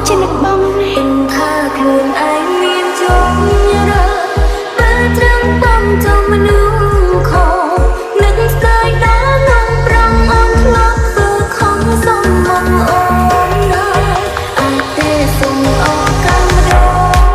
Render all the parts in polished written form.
ជាអ្នកបងនេះថាខ្លួនឯងមានជោគរើពេលត្រឹមបំចូលមនុស្សខនឹកស្ដាយដល់នឹងប្រងអូនធ្លាប់ធ្វើខំសំមកអូនដែរអាចទេសុំអរកម្មរង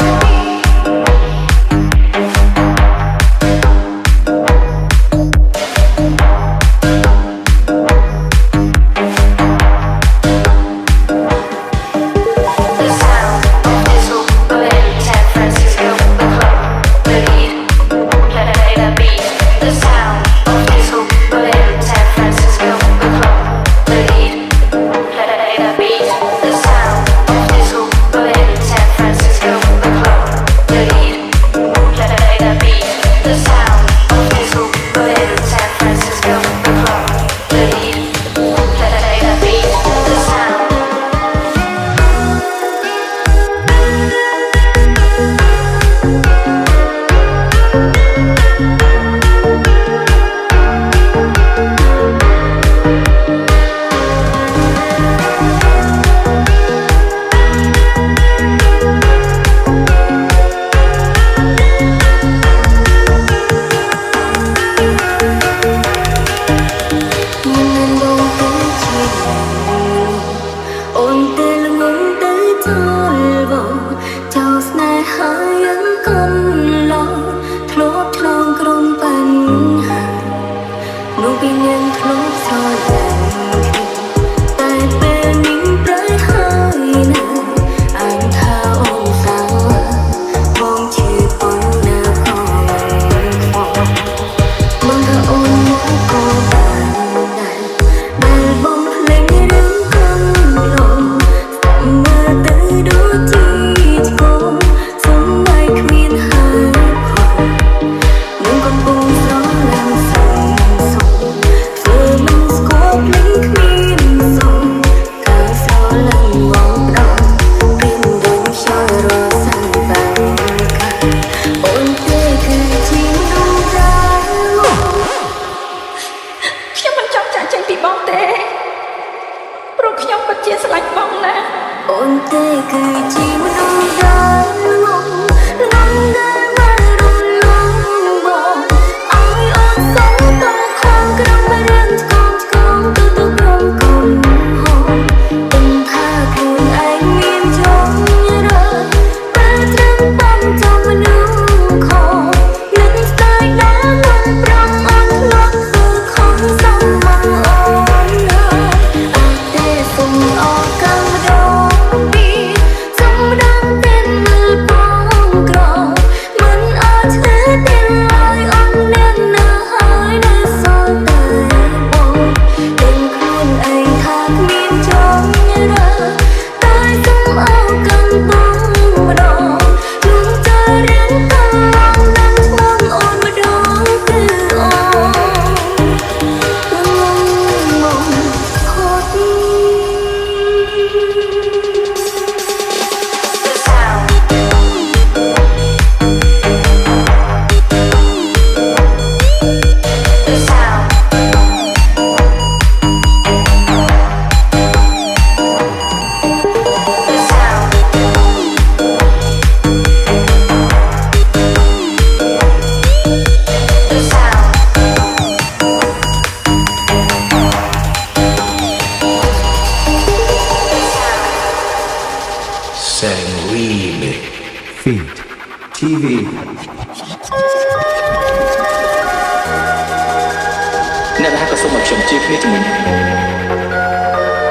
អ្នកណាក៏សូមឲ្យខ្ញុំជាគ្នាជាមួយអ្នក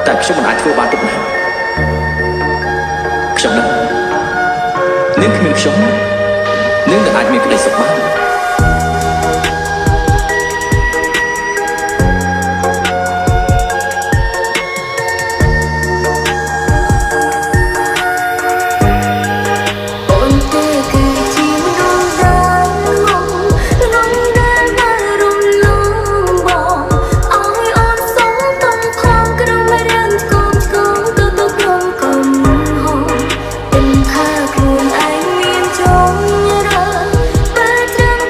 តែខ្ញុំមិនអាចធ្វើបានទុកណាខ្ញុំនឹងនាងគ្មានខ្ញុំនាងនឹងអាចមានក្តីសុខបានខ្លួនឯងមានជោគរើពេល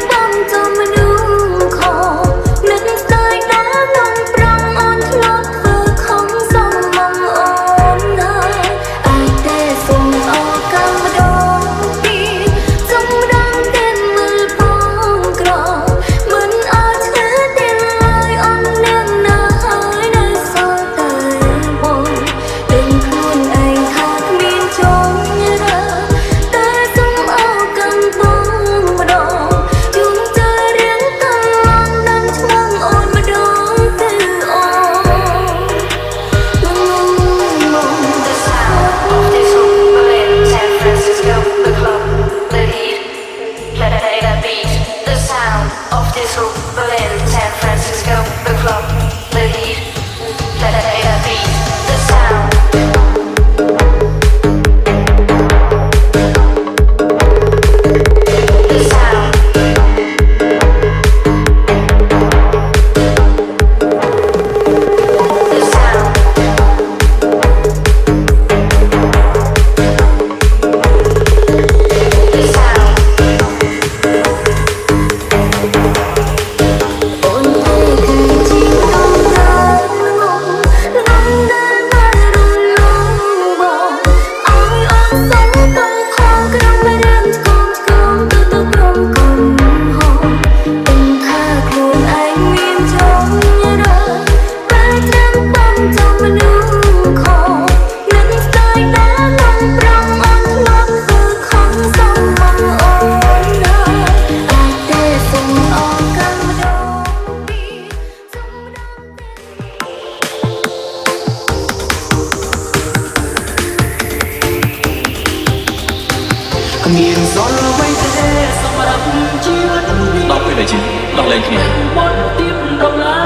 គ្មានសល់អ្វីទេសម្រាប់ជីវិតនេះ ដល់ពេលដែលជាដល់លេងគ្នា បត់ទៀតដល់ឡៃ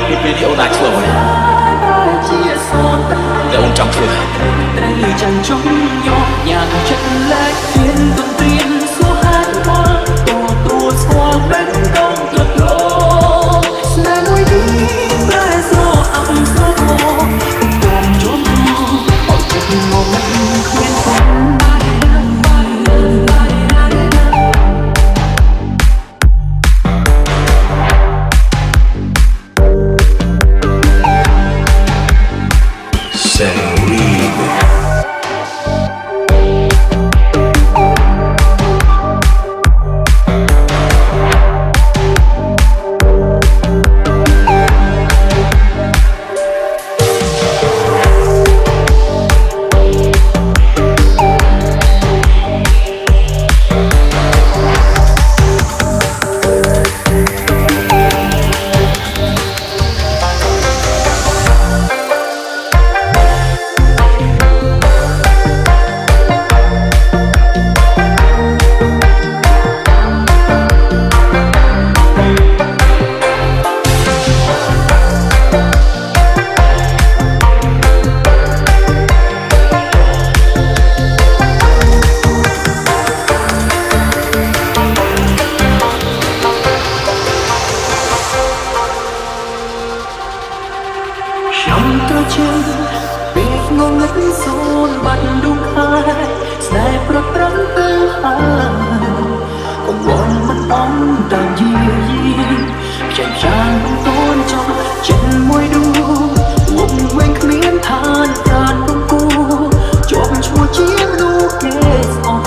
ពីពេលនេះអូនអាចធ្វើអ្វី ជាសោត ដែលអូនចង់ធ្វើ ត្រូវចាំជុំយកយ៉ាងចិត្តលែកហ៊ានទន្ទ្រានសួរហេតុផលទទួលស្គាល់មិនต้องត្រឡប់ស្នេហ៍មួយនេះប្រែស្រអអំស្រោទំជុំអត់ចិត្តមកមិនគ្មានផង ខ្ញុំត្រូវជឿពេលងងឹតសូនបាត់ដួងខាស្នេហ៍ប្រព្រឹត្តទៅហើយកុំវល់មិនអន់តាមយាយីខ្ចីខ្ចាងតូនចង់ចិត្តមួយដួងវងវែងគ្មានឋានប្រានរំគូជាប់ឈ្មោះជាមនុស្សគេស្អប់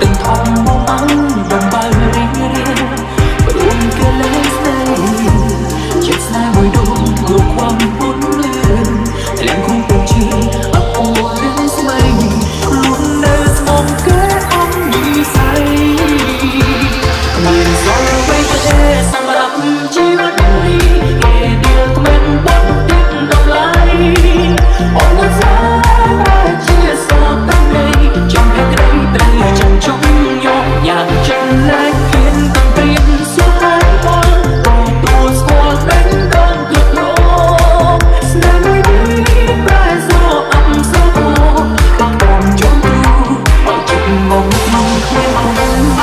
ទាំងធំមកអញបំបើរីករាយព្រមគេលើស្នេហ៍ចិត្តស្នេហ៍មួយដួងគ្រប់ความពុនលឿនតែឡើងគង់ពុំជឿអពូរឿងស្មីលួននៅស្មងគេអមនិស័យមានសល់អ្វីទេសម្រាប់ជីវិតនេះគេដៀលគ្មានបំទៀតដល់ឡៃអូនសាជាសោកតាំងនៃចំហេក្តីត្រូវចាំជុំយកយ៉ាងចិត្តលែកហ៊ានតាំងព្រៀនសួរហេតុផលទទួលស្គាល់មិនដល់គ្រប់គ្រងស្នេហ៍មួយនេះប្រែស្រអអំស្រោបងបងជុំទូអត់ចិត្តមកក្នុងគ្មានអ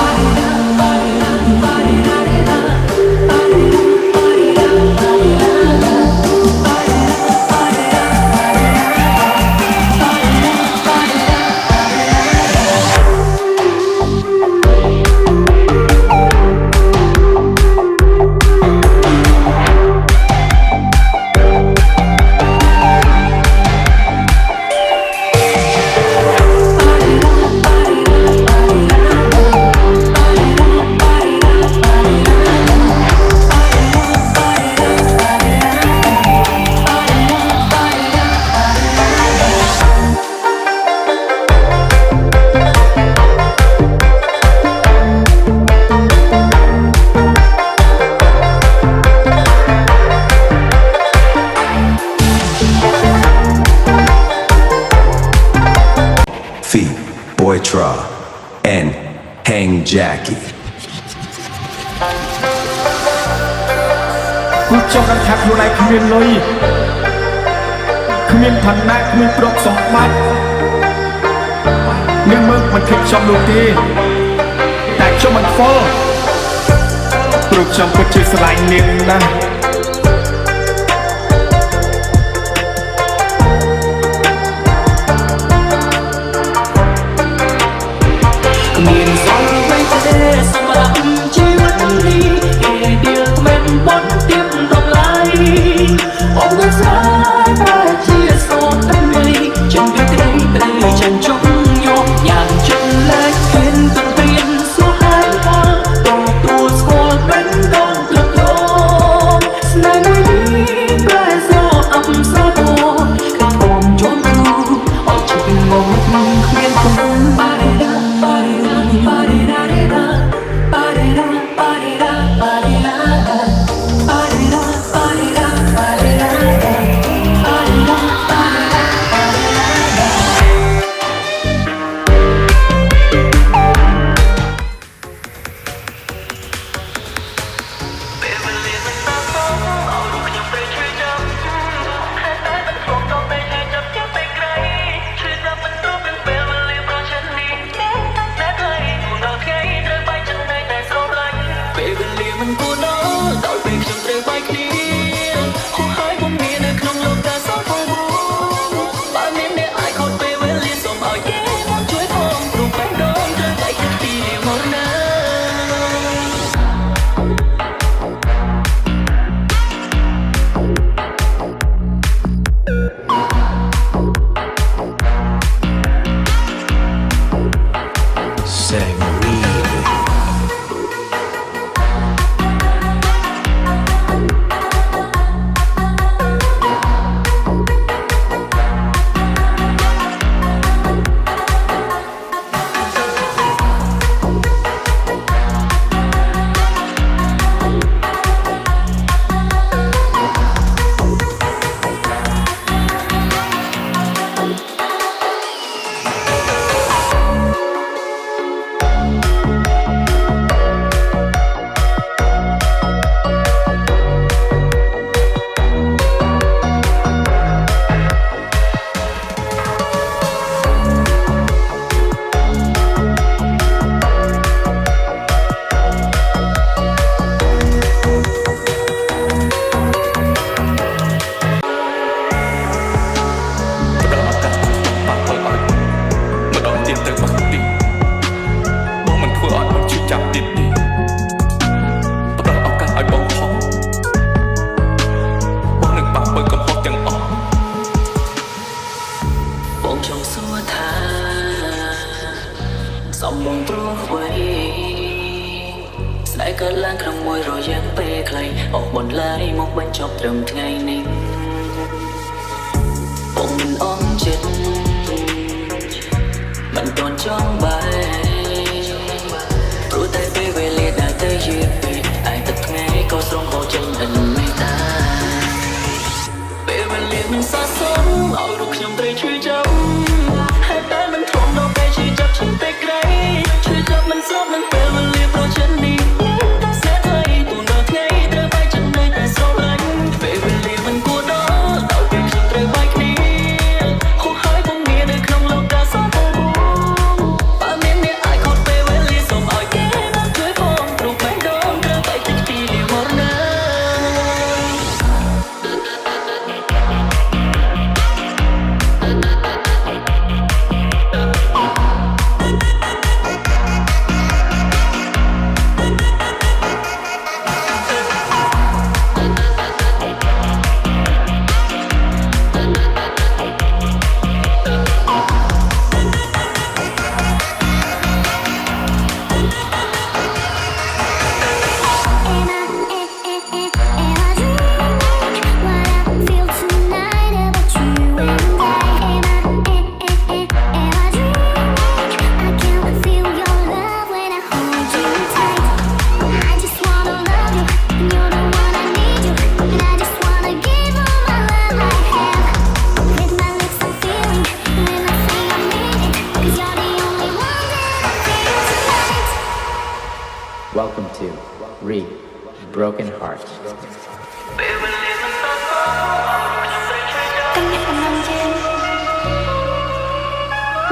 Feet, Boytra, and Hang Jackie. គូចង់ដឹងថាខ្លួនឯងគ្មានលុយគ្មានឋានៈគ្មានទ្រព្យសម្បត្តិនឹងមើលមិនឃើញខ្ញុំនោះទេតែខ្ញុំមិនហ្វល់ព្រោះខ្ញុំពិតជាស្រឡាញ់នាងណាស់ មានសល់អ្វីទេសម្រាប់ជីវិតនេះគេដៀលគ្មានបត់ទៀតដល់ឡៃអូនសាប្រែជាសោកតាំងនៃចំហេក្តីត្រូវចាំជុំយកយ៉ាងចិត្តលែកហ៊ានទន្ទ្រានសួរហេតុផលទទួលស្គាល់មិនដល់គ្រប់គ្រង แสงรีសំបងព្រោះអ្វីស្នេហ៍កើតឡើងក្នុងមួយរយៈពេលខ្លីអស់បន្លាយមកបញ្ចប់ត្រឹមថ្ងៃនេះបងមិនអន់ចិត្តមិនទាន់ចង់បែរព្រោះតែពេលវេលាដែលទៅយឺតពេកឯទឹកថ្ងៃក៏ស្រងហូរចេញដល់មេត្តាពេលវេលាមិនសល់សមឲ្យរូបខ្ញុំត្រូវឈឺចាប់ហើយតែមិនធំដល់ពេលឈឺចាប់ឈឺពេកក្រៃឈឺចាប់មិនស្របនឹងពេលវេលាប្រជិននេះស្នេហ៍ថ្លៃទូនៅថ្ងៃត្រូវបែកចិត្តនៅតែស្រឡាញ់ពេលវេលាមិនគួរដល់ដល់ពេលខ្ញុំត្រូវបែកគ្នាហូរហើយពងងារនៅក្នុងលោកកាសទាំងពួងបើមានអ្នកអាចខុសពេលវេលាសូមឲ្យគេមកជួយផងព្រោះបេះដូងត្រូវបែកតិចទីលាមរណា Welcome to Re Broken Heart កញ្ញាកំឡុងយើង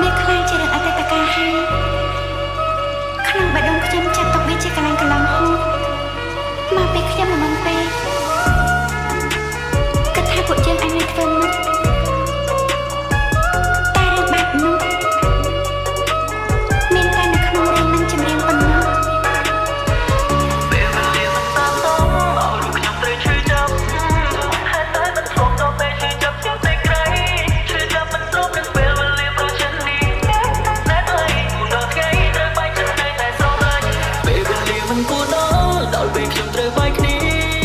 មានខ្លាំងជារឿងអតីតកាលហើយក្នុងបេះដូងខ្ញុំចាត់ទុកវាជាកន្លែងកន្លងហួសមកពេលខ្ញុំល្មមពេកគិតថាពួកយើងអាចនឹងធ្វើមុខតែរឿងបែបនោះមានតែនៅក្នុងរឿងនឹងចម្រៀងប៉ុណ្ណោះ ពេលវេលាមិនគួរដល់ដល់ពេលខ្ញុំត្រូវបែកគ្នា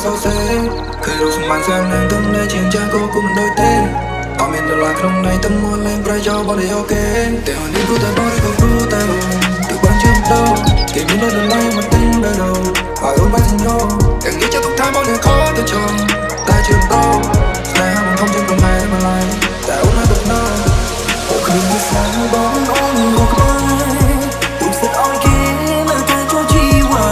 សរសេរឃើញរូបសម្បានសាននឹងទំនេរជាចាស់ក៏គុំមិនដូចទេអត់មានដុល្លារក្នុងន័យតែមួយលេងប្រយោជន៍បរិយោគគេតែនេះព្រោះតែបរិក៏ព្រោះតែរូទើបបានជឿដោគេមានដុល្លារមកទិញបែរអូហើយអូនបានសញ្ញោទាំងនេះจะទុកថាបងនឹងខកទៅចង់តែជឿដោស្នេហ៍មិនខំជឿប្រម៉ែមកឡើយតែអូននៅដំណើរអូគ្មានវិសាបងអូនមកក្បែរទុកសិតអោយគេមើលតែចូលជីវ៉ា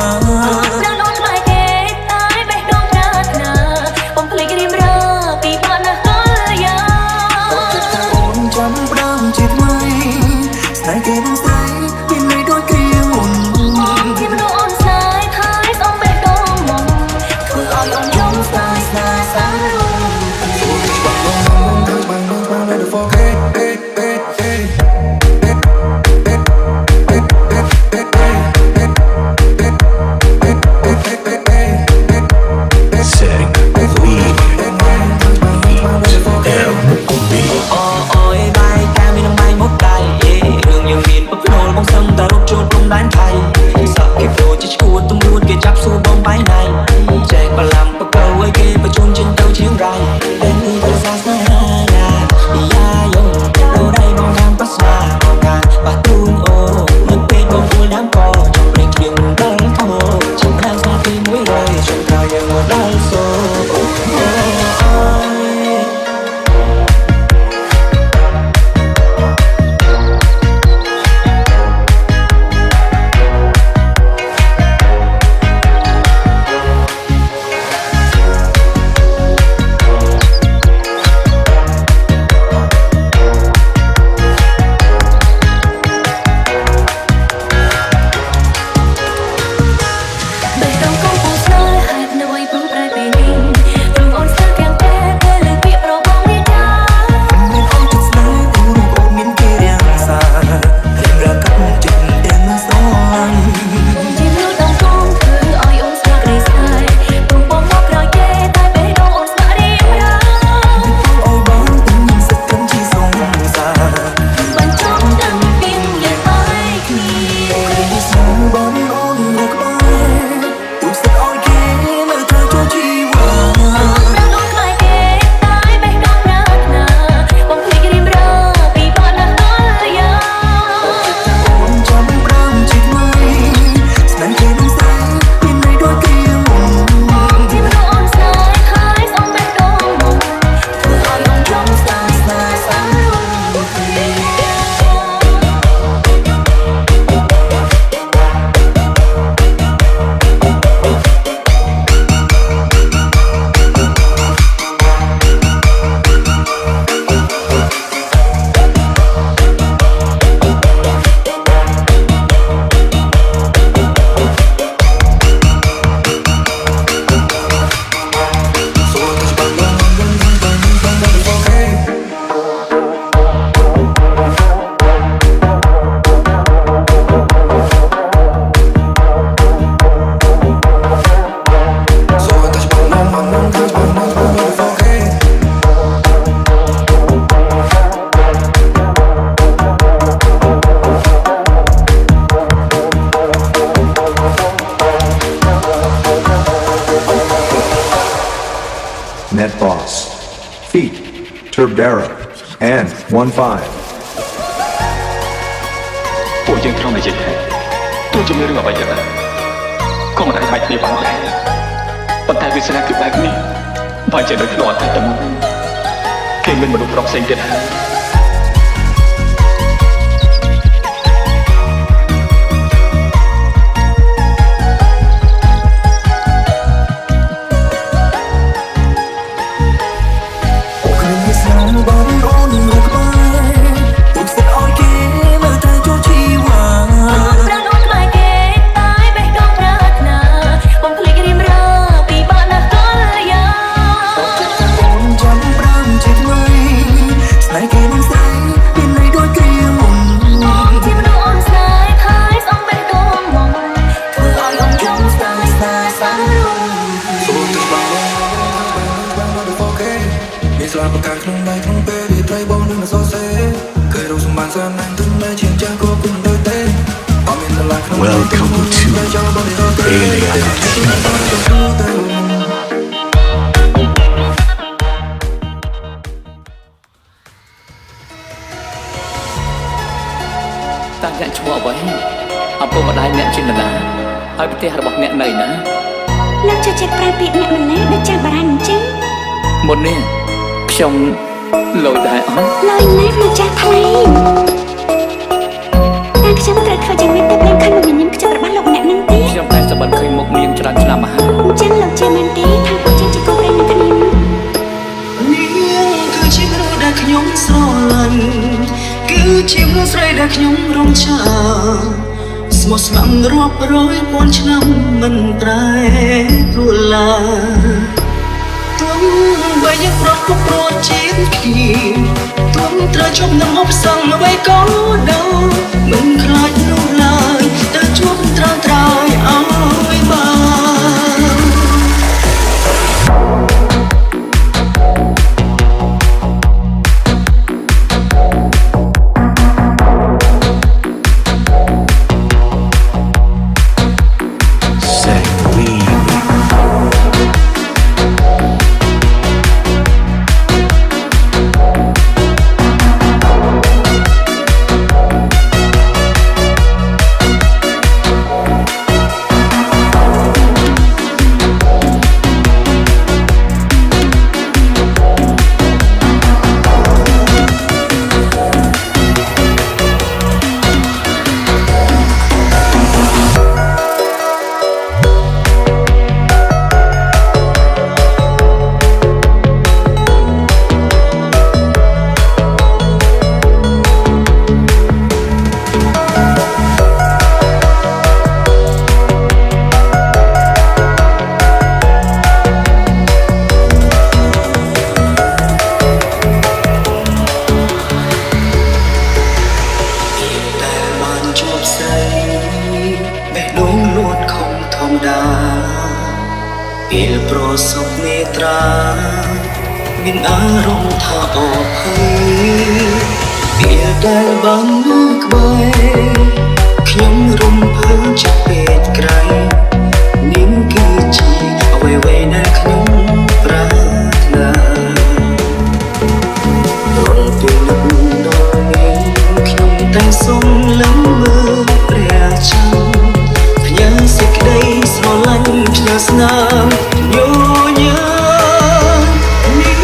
Netboss, Feet, Turbdera, and 1-5. ពួកយើងត្រូវតែនិយាយថាទោះជាមានរឿងអ្វីក៏ដោយក៏មិនអាចគ្នាបានដែរប៉ុន្តែវាស្នាគឺបែបនេះបើជានៅក្នុងអតីតមុនគេមានមនុស្សប្រុសផ្សេងទៀតហើយស្លាប់ប្រកាសក្នុងដៃក្នុងពេលវាត្រីបងនឹងសរសេរឃើញរូបសម្បានសាននឹងទំនេរជាចាស់ក៏គុំដូចទេអត់មានដុល្លារក្នុង Welcome to Alien. តាអ្នកឈ្មោះអ្វីឪពុកម្ដាយអ្នកជានរណាហើយប្រទេសរបស់អ្នកនៅណា លោកចូលចិត្តប្រើពាក្យអ្នកម្នាក់ដូចចាស់បារាំងអញ្ចឹង មុននេះខ្ញុំលយដែរអត់ លយណាស់លោកចាស់ថ្លៃតែខ្ញុំត្រូវធ្វើយ៉ាងម៉េចទៅព្រមឃើញមុខញញឹមខ្ចីរបស់លោកម្នាក់នឹងទេ ខ្ញុំតែសម្បត្តិឃើញមុខនាងច្រើនឆ្នាំមកហើយ អញ្ចឹងលោកជាមែនទេថាពួកចឹងជាកូនប្រុសនឹងគ្នា នាងគឺជាមនុស្សដែលខ្ញុំស្រឡាញ់គឺជាមនុស្សស្រីដែលខ្ញុំរំចាំស្មោះស្ម័គ្ររាប់រយពាន់ឆ្នាំមិនប្រែប្រួលឡើយទោះបីយើងប្រត់គ្រប់ព្រោះជាតិគ្នាទោះត្រូវជួបនឹងឧបសគ្គអ្វីក៏ដោយមិនខ្លាចនោះឡើយទៅជួបត្រាំត្រាយឲ្យបាន ពេលប្រសពនេត្រាមានអារម្មណ៍ថាអភ័យពេលដែលបានលើក្បែរខ្ញុំរំភើបចិត្តពេកក្រៃនាងគឺជាអ្វីៗដែលខ្ញុំប្រាថ្នារាល់ពេលនឹកដល់នាងខ្ញុំតែសុំលំមើលព្រះច័ន្ទផ្ញើសេចក្តីស្រឡាញ់ផ្ញើស្នាមញញឹមនាង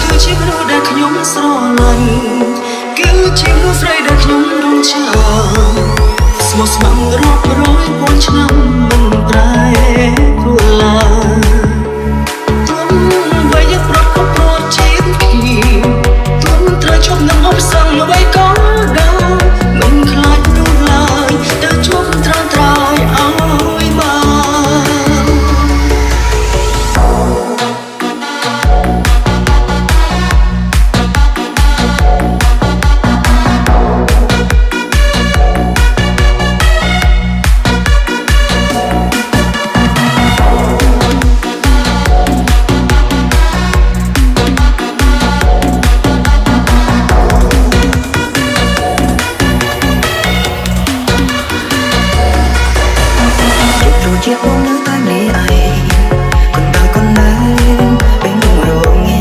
គឺជាមនុស្សដែលខ្ញុំស្រឡាញ់គឺជាមនុស្សស្រីដែលខ្ញុំរំចាំស្មោះស្ម័គ្ររាប់រយពាន់ឆ្នាំមិនប្រែប្រួលឡើយទោះបីយើងប្រត់គ្រប់ព្រោះជាតិគ្នាទោះត្រូវជួបនឹងឧបសគ្គអ្វីក៏ដោយមិនខ្លាចនោះឡើយទៅជួបត្រាំត្រាយឲ្យបាន ជាបងនៅតាមនេះឯងកូនដល់កូននៅពេលងរងឯ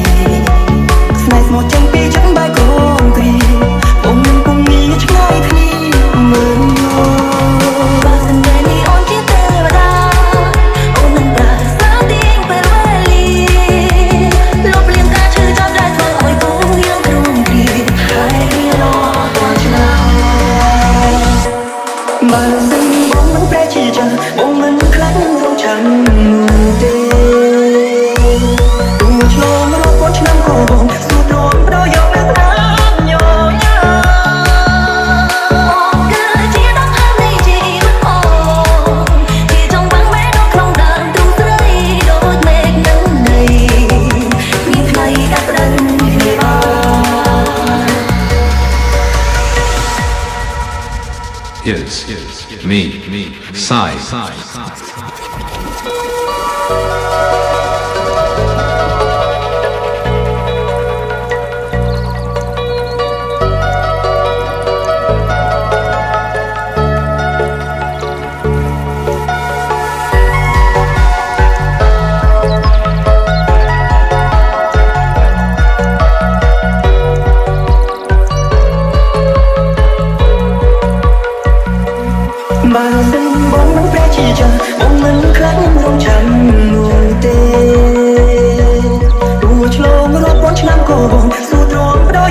ស្នេហ៍ស្មោះចេញពីចិត្តបែកកូនគ្រីបងនឹងពុំមានឆ្ងាយគ្នាមើលបើសិនតែនេះអូនជាទេវតាអូននឹងប្រើសារទៀងពេលវេលាលុបលាងការឈឺចាប់ដែលធ្វើឲ្យគូយើងគ្រោងគ្រាហើយរកដល់ឆ្នាំបើសិនបងមិនប្រែជាចាស់បងមិនខ្លាចនឹងរងចាំទេទូឆ្លងរាប់ពាន់ឆ្នាំក៏បងស្ទុះទ្រាំប្រយោគនៅត្រាំញញឹមគឺជាដងហើមនៃជីវិតអូនជាចង់បាំងបែកក្នុងដើមទ្រូងស្រីដូចមេឃនឹងដីមានថ្ងៃកាត់ប្រឹងគ្នាបាន Is me, Sai.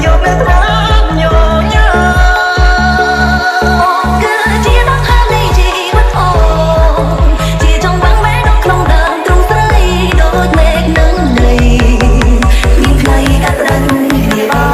យកនៅត្រាំញញើ គឺជាដង្ហើមនៃជីវិតអូនជាចង់បាំងបែកក្នុងក្នុងដើមទ្រង់ស្រីដូចមេឃនឹងដីមានថ្ងៃកាត់រឹងនេះអូ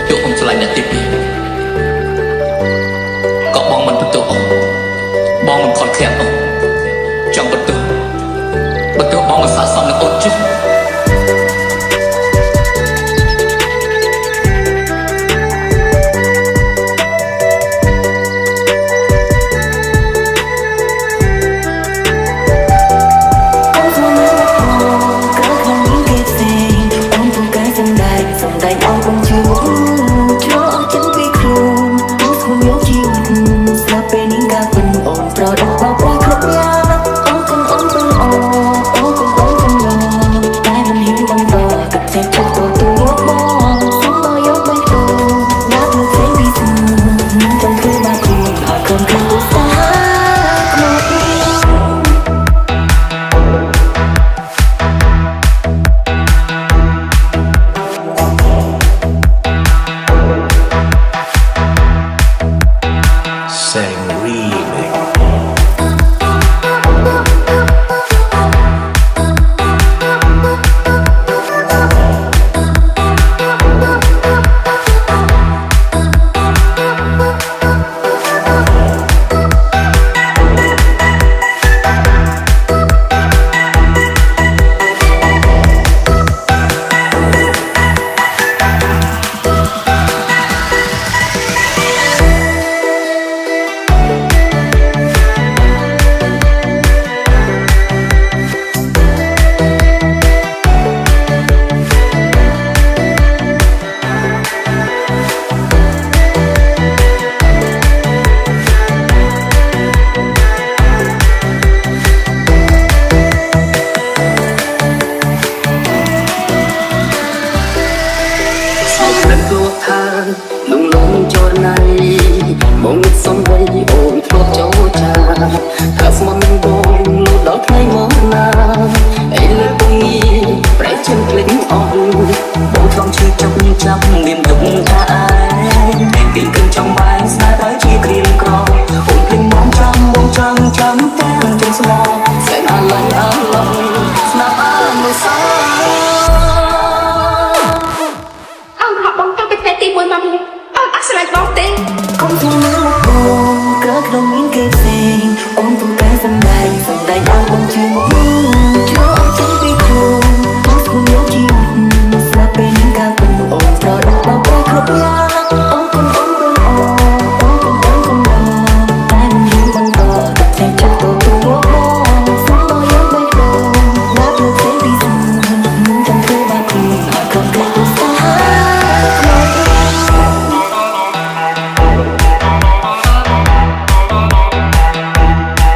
យកខ្ញុំឆ្លាញ់អ្នកទីពីរក៏បងមិនបន្ទោសអូនបងមិនខកខានអូនចង់បន្ទោសបងមិនស័ក្តិសមនឹងអូនជិះ អូនស្មោះក្រៅក្នុងមានគេផ្សេងអូនពូកែសំដែងអូនកំជួចូលអស់ចិត្តពីខ្លួនអូនស្មោះយកជីវិតស្លាប់ពេលនេះកាពិនអូនប្រដៅបោកប្រាស់គ្រប់យ៉ាងអូនកំអូនទៅអូនកំអូនកំឡងតែមិនហ៊ានបន្តទឹកចិត្តជិតទៅយកបងសុំមកយកបេះដូងណាស់លើផ្សេងពីស្មោះចង់ធ្វើបាបខ្លួនអត់ក្រុមគ្រួសារក្នុង Setting remix.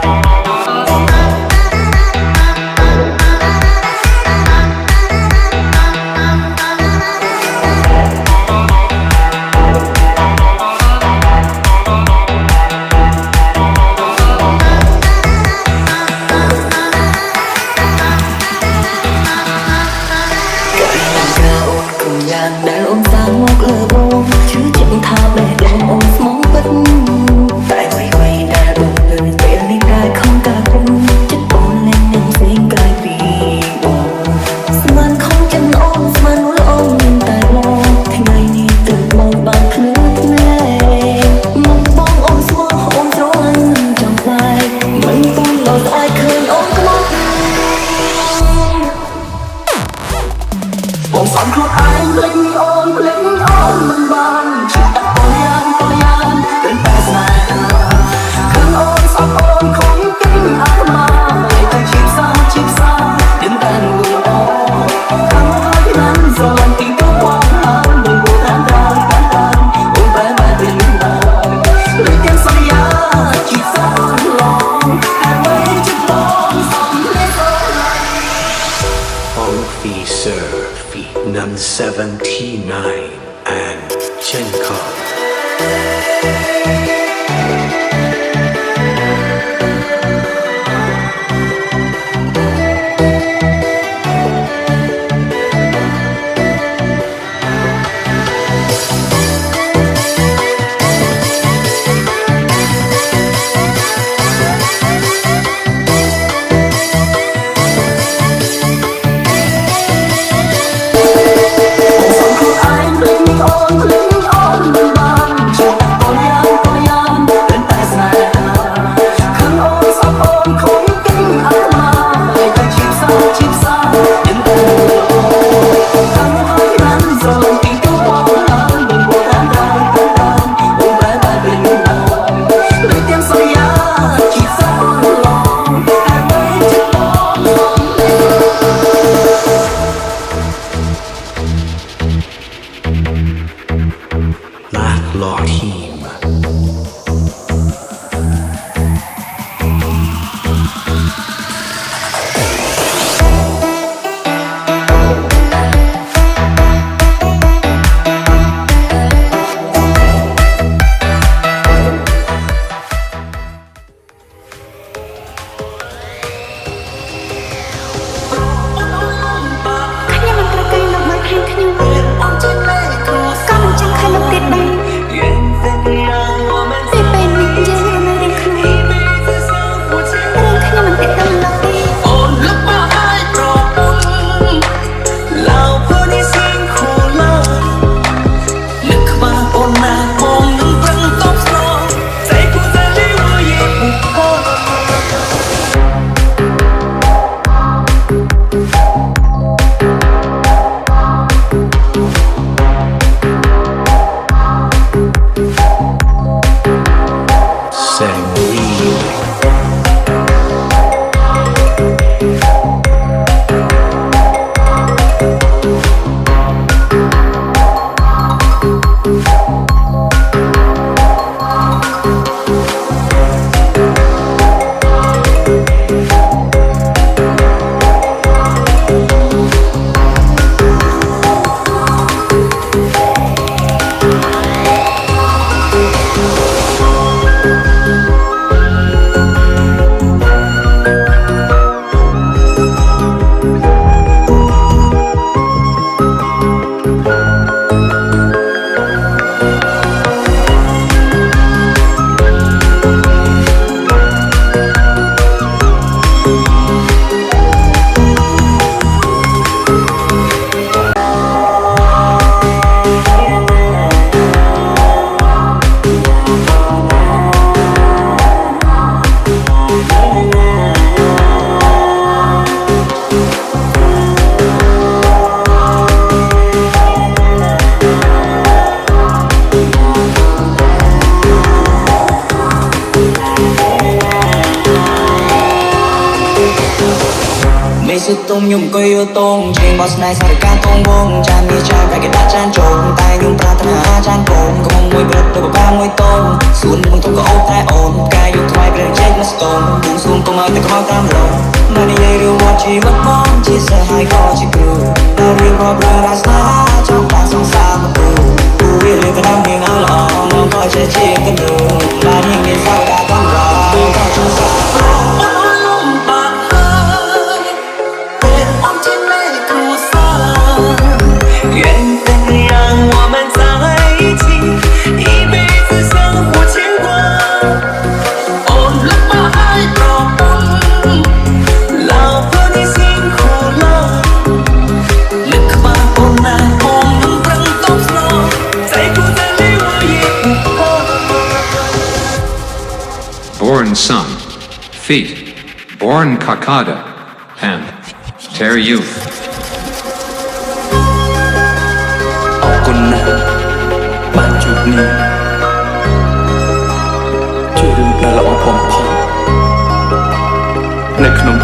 អូនខំគិតអាត្មាតែតែជីបសា Sir feet none 79 and Chen Kong. หล่อทีมสุดตรงยุ่มก็อยู่ตรงเชียงบอสในสถานการณ์ตรงวงจานมีชาไปกระดาษจานโจงแต่ยุ่งปรารถนาจานโกงก็มองมวยเบิดแล้วก็บ้ามวยตรงส่วนมึงต้องก็โอ้แต่โอนกายอยู่ทวายเปลี่ยนเช็คมาสตงดึงซูมก็มาแต่ก็มาตามลงมาในเรื่องว่าชีวิตมองที่เสียหายก็ชิกูแต่เรื่องความเรื่องรักษาจ้องตาสองสามมากูเรียนเรื่องกระทำเพียงเอาหลอกน้องก็เชื่อเชื่อกันดูบ้านยังมีเศร้าดาต้องรอก็ชูสาวBorn Sun, Feet, Born Kakada, and Tear Youth. ขอบคุณนะบ้านจุดนี้ช่วยดูแลละอองผมพอในขนม